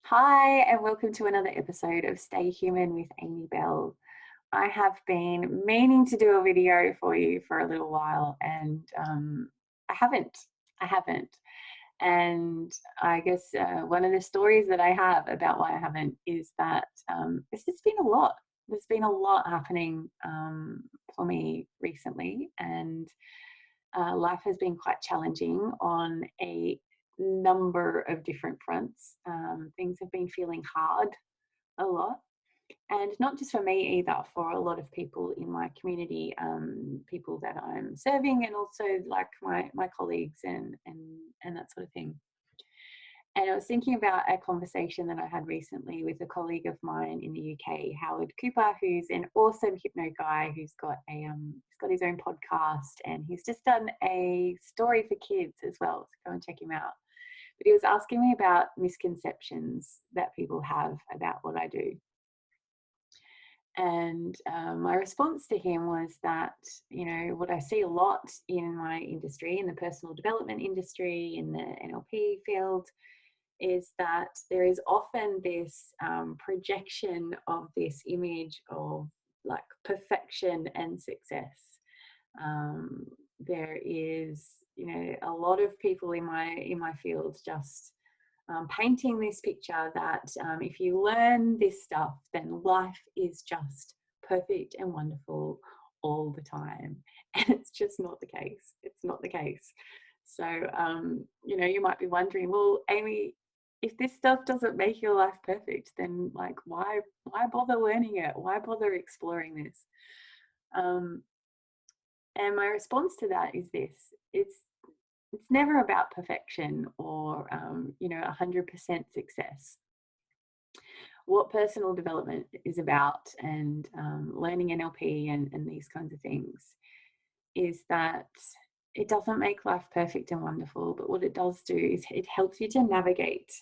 Hi, and welcome to another episode of Stay Human with Amy Bell. I have been meaning to do a video for you for a little while, and I haven't. I haven't. And I guess one of the stories that I have about why I haven't is that it's just been a lot. There's been a lot happening for me recently, and life has been quite challenging on a number of different fronts. Things have been feeling hard a lot, and not just for me either, for a lot of people in my community, people that I'm serving, and also like my colleagues and that sort of thing. And I was thinking about a conversation that I had recently with a colleague of mine in the UK, Howard Cooper, who's an awesome hypno guy who's got he's got his own podcast, and he's just done a story for kids as well. So go and check him out. But he was asking me about misconceptions that people have about what I do. And my response to him was that, what I see a lot in my industry, in the personal development industry, in the NLP field, is that there is often this projection of this image of like perfection and success. There is, a lot of people in my field just painting this picture that if you learn this stuff, then life is just perfect and wonderful all the time. And it's just not the case. It's not the case. So, you might be wondering, well, Amy, if this stuff doesn't make your life perfect, then like, why bother learning it? Why bother exploring this? Um, and my response to that is this: it's never about perfection or 100% success. What personal development is about, and learning NLP and these kinds of things, is that it doesn't make life perfect and wonderful, but what it does do is it helps you to navigate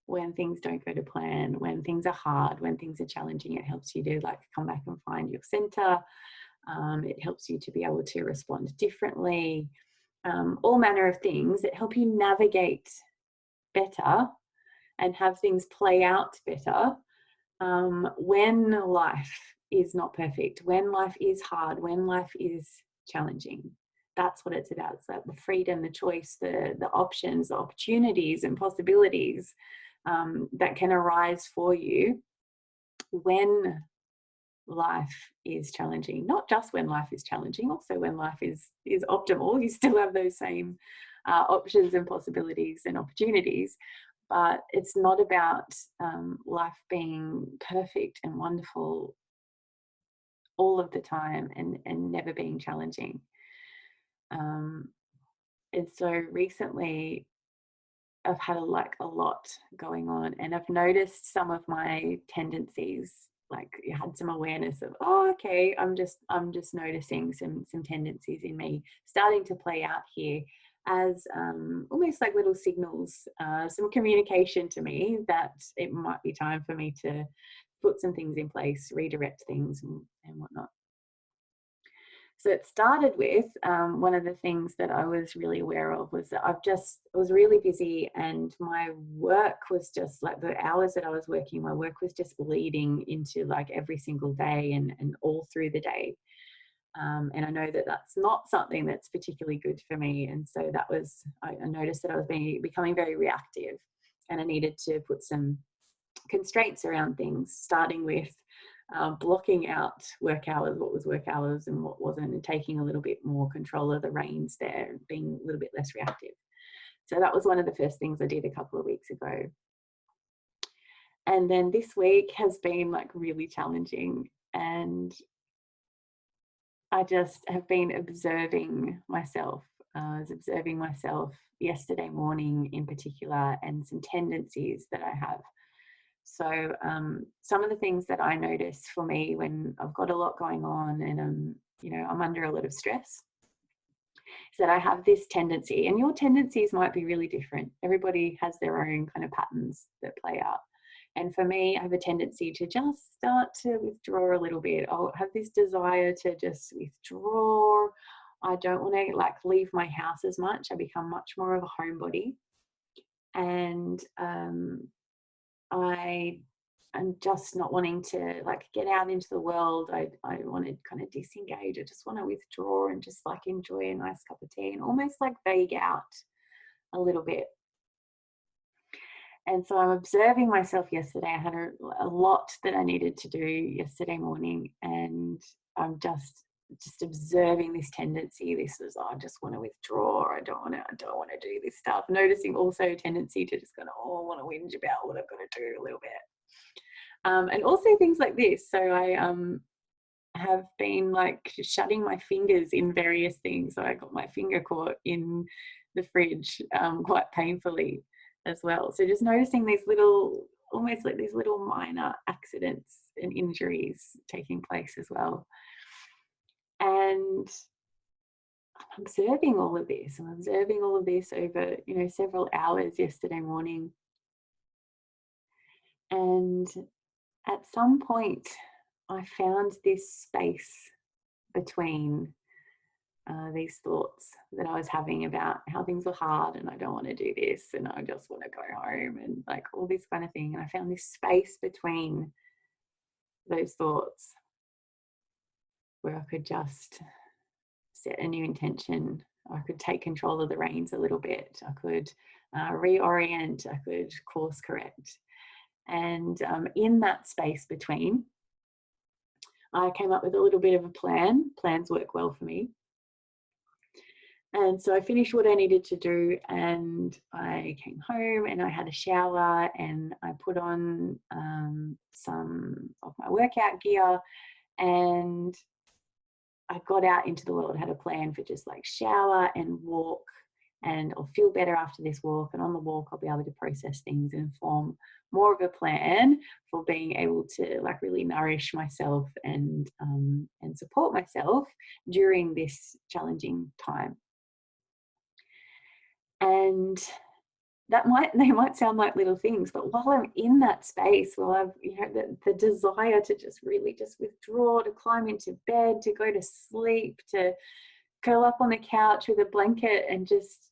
when things don't go to plan, when things are hard, when things are challenging. It helps you to like come back and find your center. It helps you to be able to respond differently. All manner of things that help you navigate better and have things play out better when life is not perfect, when life is hard, when life is challenging. That's what it's about. It's like the freedom, the choice, the options, the opportunities and possibilities that can arise for you when life is challenging. Not just when life is challenging, also when life is optimal. You still have those same options and possibilities and opportunities, but it's not about life being perfect and wonderful all of the time and never being challenging. Um, and so recently I've had a lot going on, and I've noticed some of my tendencies. Like, you had some awareness of, oh, okay, I'm just noticing some tendencies in me starting to play out here as almost like little signals, some communication to me that it might be time for me to put some things in place, redirect things and whatnot. So it started with one of the things that I was really aware of was that I was really busy, and my work was just like the hours that I was working, my work was just bleeding into like every single day and all through the day. And I know that that's not something that's particularly good for me. And so I noticed that I was becoming very reactive, and I needed to put some constraints around things, starting with blocking out work hours, what was work hours and what wasn't, and taking a little bit more control of the reins there, being a little bit less reactive. So that was one of the first things I did a couple of weeks ago. And then this week has been like really challenging, and I just have been observing myself. I was observing myself yesterday morning in particular, and some tendencies that I have. So some of the things that I notice for me when I've got a lot going on and I'm under a lot of stress, is that I have this tendency, and your tendencies might be really different. Everybody has their own kind of patterns that play out. And for me, I have a tendency to just start to withdraw a little bit. I'll have this desire to just withdraw. I don't want to like leave my house as much. I become much more of a homebody. And I'm just not wanting to like get out into the world. I want to kind of disengage. I just want to withdraw and just like enjoy a nice cup of tea and almost like vague out a little bit. And so I'm observing myself yesterday. I had a lot that I needed to do yesterday morning, and I'm just observing this tendency. This is, oh, I just want to withdraw. I don't want to do this stuff. Noticing also tendency to just kind of, oh, I want to whinge about what I've got to do a little bit. And also things like this. So I have been like shutting my fingers in various things. So I got my finger caught in the fridge quite painfully as well. So just noticing these little, almost like these little minor accidents and injuries taking place as well. And I'm observing all of this. I'm observing all of this over, several hours yesterday morning. And at some point, I found this space between these thoughts that I was having about how things were hard and I don't want to do this and I just want to go home and like all this kind of thing. And I found this space between those thoughts where I could just set a new intention. I could take control of the reins a little bit. I could reorient. I could course correct. And in that space between, I came up with a little bit of a plan. Plans work well for me. And so I finished what I needed to do and I came home and I had a shower and I put on some of my workout gear and I got out into the world. I had a plan for just like shower and walk, and I'll feel better after this walk. And on the walk, I'll be able to process things and form more of a plan for being able to like really nourish myself and support myself during this challenging time. And they might sound like little things, but while I'm in that space, while I've the desire to just really just withdraw, to climb into bed, to go to sleep, to curl up on the couch with a blanket and just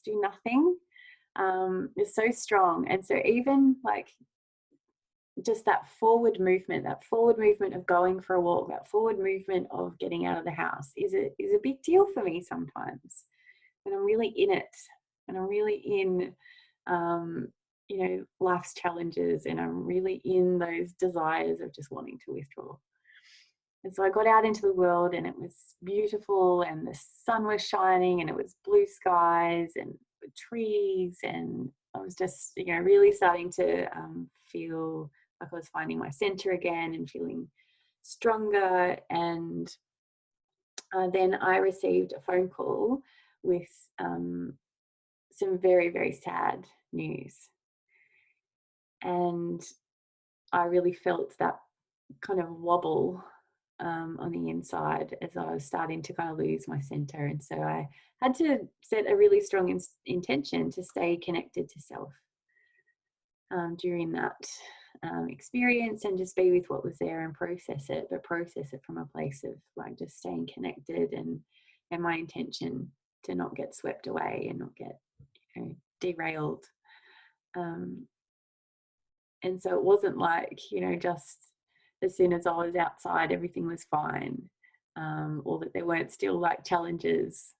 do nothing, is so strong. And so even like just that forward movement of going for a walk, that forward movement of getting out of the house is a big deal for me sometimes. And I'm really in it, and I'm really in, life's challenges, and I'm really in those desires of just wanting to withdraw. And so I got out into the world, and it was beautiful, and the sun was shining, and it was blue skies and trees, and I was just, really starting to feel like I was finding my center again and feeling stronger. And then I received a phone call with some very, very sad news. And I really felt that kind of wobble on the inside as I was starting to kind of lose my center. And so I had to set a really strong intention to stay connected to self during that experience, and just be with what was there and process it, but process it from a place of like just staying connected and my intention to not get swept away and not get derailed. And so it wasn't like, just as soon as I was outside, everything was fine, or that there weren't still like challenges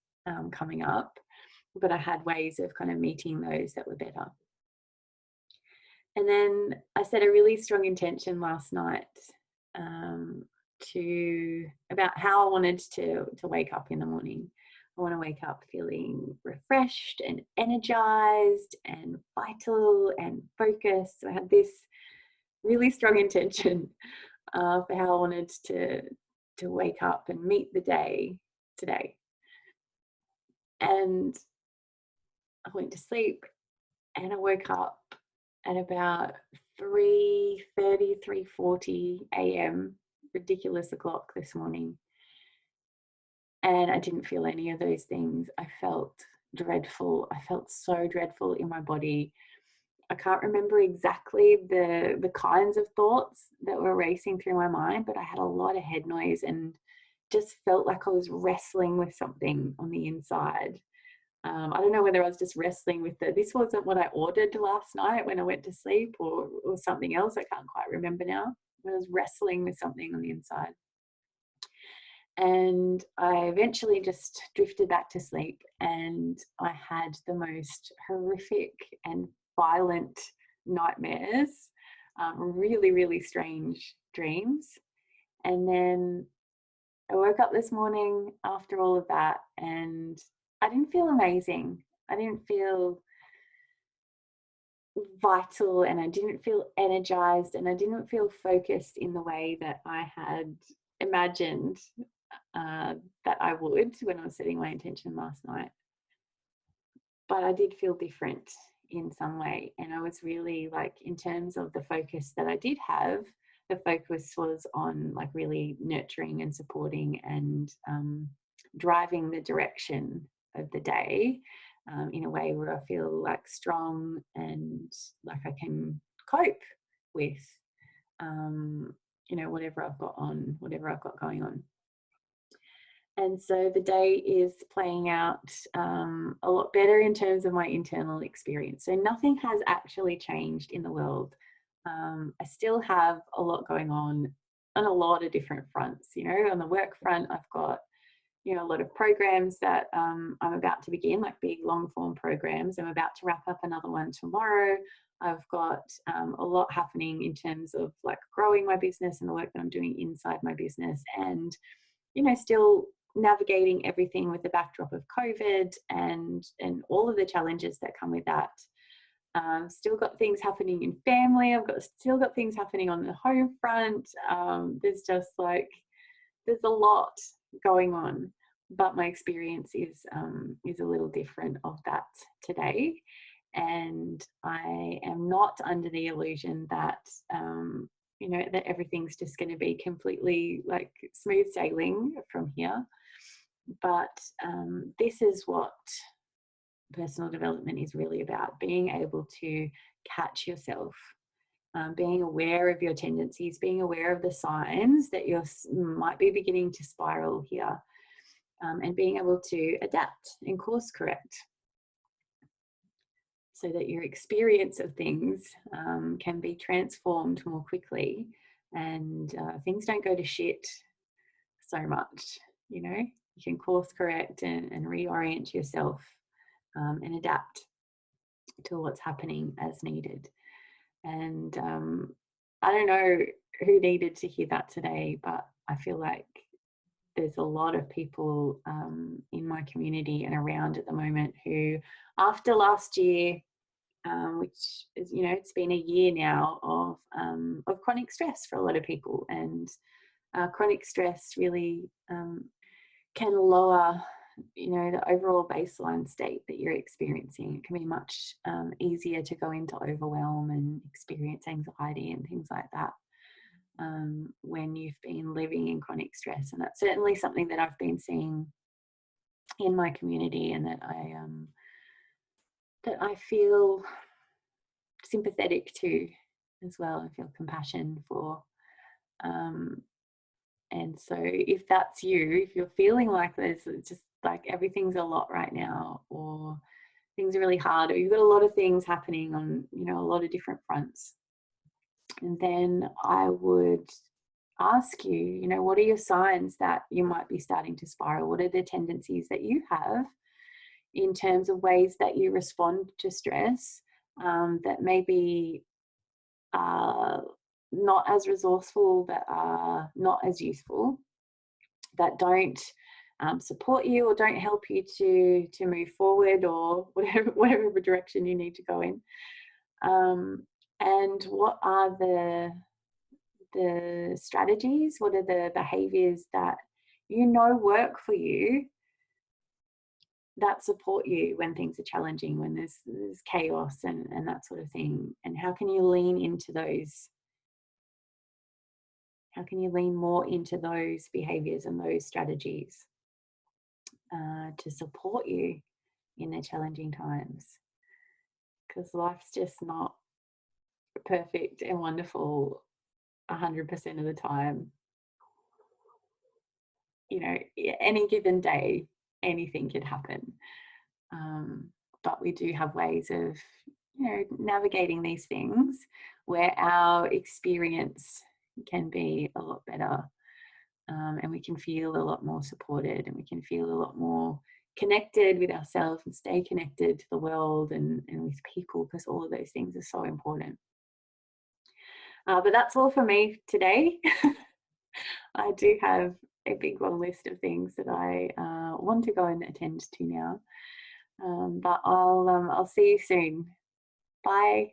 coming up, but I had ways of kind of meeting those that were better. And then I set a really strong intention last night about how I wanted to wake up in the morning. I want to wake up feeling refreshed and energized and vital and focused. So I had this really strong intention for how I wanted to wake up and meet the day today. And I went to sleep and I woke up at about 3:30, 3:40 a.m., ridiculous o'clock this morning. And I didn't feel any of those things. I felt dreadful. I felt so dreadful in my body. I can't remember exactly the kinds of thoughts that were racing through my mind, but I had a lot of head noise and just felt like I was wrestling with something on the inside. I don't know whether I was just wrestling with this wasn't what I ordered last night when I went to sleep, or something else. I can't quite remember now. I was wrestling with something on the inside. And I eventually just drifted back to sleep, and I had the most horrific and violent nightmares, really, really strange dreams. And then I woke up this morning after all of that, and I didn't feel amazing. I didn't feel vital, and I didn't feel energized, and I didn't feel focused in the way that I had imagined that I would when I was setting my intention last night. But I did feel different in some way. And I was really like, in terms of the focus that I did have, the focus was on like really nurturing and supporting and driving the direction of the day in a way where I feel like strong and like I can cope with, whatever I've got on, whatever I've got going on. And so the day is playing out a lot better in terms of my internal experience. So nothing has actually changed in the world. I still have a lot going on a lot of different fronts. On the work front, I've got, a lot of programs that I'm about to begin, like big long form programs. I'm about to wrap up another one tomorrow. I've got a lot happening in terms of like growing my business and the work that I'm doing inside my business, and still navigating everything with the backdrop of COVID and all of the challenges that come with that. Still got things happening in family. Still got things happening on the home front. There's a lot going on, but my experience is a little different of that today. And I am not under the illusion that that everything's just going to be completely like smooth sailing from here. But this is what personal development is really about: being able to catch yourself, being aware of your tendencies, being aware of the signs that you might be beginning to spiral here, and being able to adapt and course correct, so that your experience of things can be transformed more quickly, and things don't go to shit so much. You can course correct and reorient yourself, and adapt to what's happening as needed. And I don't know who needed to hear that today, but I feel like there's a lot of people in my community and around at the moment who, after last year, which is, it's been a year now of chronic stress for a lot of people, and chronic stress really can lower, the overall baseline state that you're experiencing. It can be much easier to go into overwhelm and experience anxiety and things like that when you've been living in chronic stress. And that's certainly something that I've been seeing in my community, and that I feel sympathetic to as well. I feel compassion for. And so if that's you, if you're feeling like there's just like everything's a lot right now, or things are really hard, or you've got a lot of things happening on, a lot of different fronts, and then I would ask you, what are your signs that you might be starting to spiral? What are the tendencies that you have in terms of ways that you respond to stress that maybe are not as resourceful, that are not as useful, that don't support you or don't help you to move forward, or whatever direction you need to go in. And what are the strategies? What are the behaviors that work for you, that support you when things are challenging, when there's chaos and that sort of thing? And how can you lean into those? How can you lean more into those behaviors and those strategies to support you in the challenging times? Because life's just not perfect and wonderful 100% of the time. Any given day, anything could happen. But we do have ways of, navigating these things where our experience can be a lot better, and we can feel a lot more supported, and we can feel a lot more connected with ourselves and stay connected to the world and with people, because all of those things are so important. But that's all for me today. I do have a big long list of things that I want to go and attend to now. But I'll see you soon. Bye.